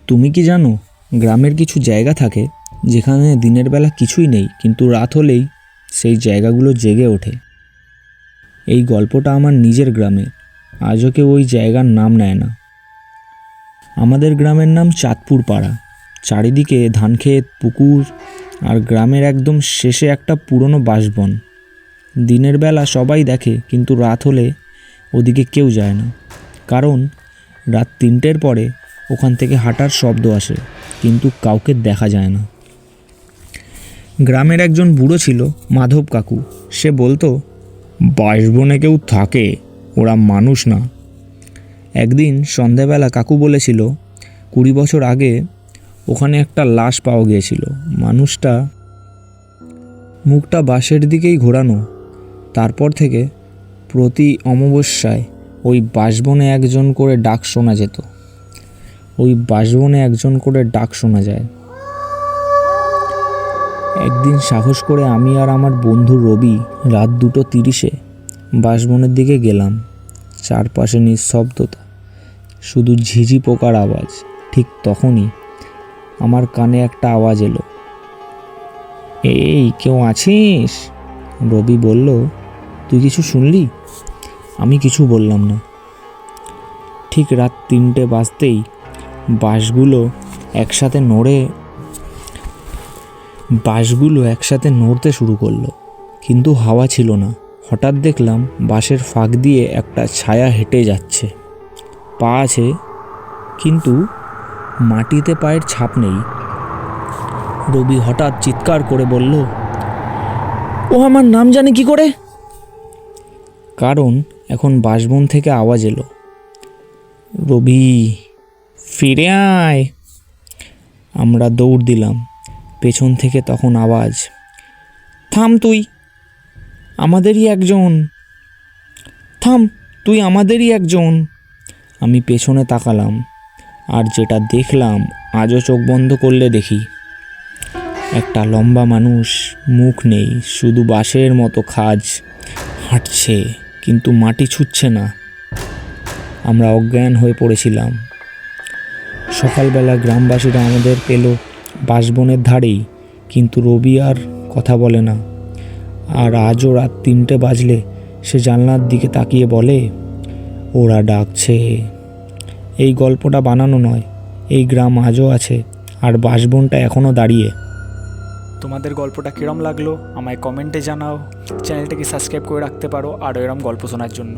তুমি কি জানো, গ্রামের কিছু জায়গা থাকে যেখানে দিনের বেলা কিছুই নেই, কিন্তু রাত হলেই সেই জায়গাগুলো জেগে ওঠে। এই গল্পটা আমার নিজের গ্রামের। আজও কেউ ওই জায়গার নাম নেয় না। আমাদের গ্রামের নাম চাঁদপুর পাড়া। চারিদিকে ধানক্ষেত, পুকুর, আর গ্রামের একদম শেষে একটা পুরনো বাঁশবন। দিনের বেলা সবাই দেখে, কিন্তু রাত হলে ওদিকে কেউ যায় না। কারণ রাত 3টের পরে ওখান থেকে হাঁটার শব্দ আসে, কিন্তু কাউকে দেখা যায় না। গ্রামের একজন বুড়ো ছিল, মাধব কাকু। সে বলতো, বাঁশবনে কেউ থাকে, ওরা মানুষ না। একদিন সন্ধেবেলা কাকু বলেছিল, 20 বছর আগে ওখানে একটা লাশ পাওয়া গিয়েছিল। মানুষটা মুখটা বাঁশের দিকেই ঘোরানো। তারপর থেকে প্রতি অমাবস্যায় ওই বাঁশবনে একজন করে ডাক শোনা যেত। একদিন সাহস করে আমি আর আমার বন্ধু রবি রাত 2:30 বাঁশবনের দিকে গেলাম। চারপাশে নিঃশব্দতা, শুধু ঝিঝি পোকার আওয়াজ। ঠিক তখনই আমার কানে একটা আওয়াজ এলো, এই কেউ আছিস? রবি বলল, তুই কিছু শুনলি? আমি কিছু বললাম না। ঠিক রাত 3টে বাজতেই বাঁশগুলো একসাথে নড়তে শুরু করলো, কিন্তু হাওয়া ছিল না। হঠাৎ দেখলাম বাঁশের ফাঁক দিয়ে একটা ছায়া হেঁটে যাচ্ছে। পা আছে, কিন্তু মাটিতে পায়ের ছাপ নেই। রবি হঠাৎ চিৎকার করে বলল, ও আমার নাম জানে কি করে? কারণ এখন বাঁশবন থেকে আওয়াজ এলো, রবি ফিরে আয়। আমরা দৌড় দিলাম। পেছন থেকে তখন আওয়াজ, থাম, তুই আমাদেরই একজন। আমি পেছনে তাকালাম, আর যেটা দেখলাম আজও চোখ বন্ধ করলে দেখি। একটা লম্বা মানুষ, মুখ নেই, শুধু বাঁশের মতো খাজ, হাঁটছে কিন্তু মাটি ছুঁচ্ছে না। আমরা অজ্ঞান হয়ে পড়েছিলাম। সকালবেলা গ্রামবাসীরা আমাদের পেল বাঁশবনের ধারেই, কিন্তু রবি আর কথা বলে না। আর আজও রাত 3টে বাজলে সে জানলার দিকে তাকিয়ে বলে, ওরা ডাকছে। এই গল্পটা বানানো নয়, এই গ্রাম আজও আছে, আর বাঁশবনটা এখনও দাঁড়িয়ে। তোমাদের গল্পটা কীরম লাগলো আমায় কমেন্টে জানাও। চ্যানেলটাকে সাবস্ক্রাইব করে রাখতে পারো আরও এরম গল্প শোনার জন্য।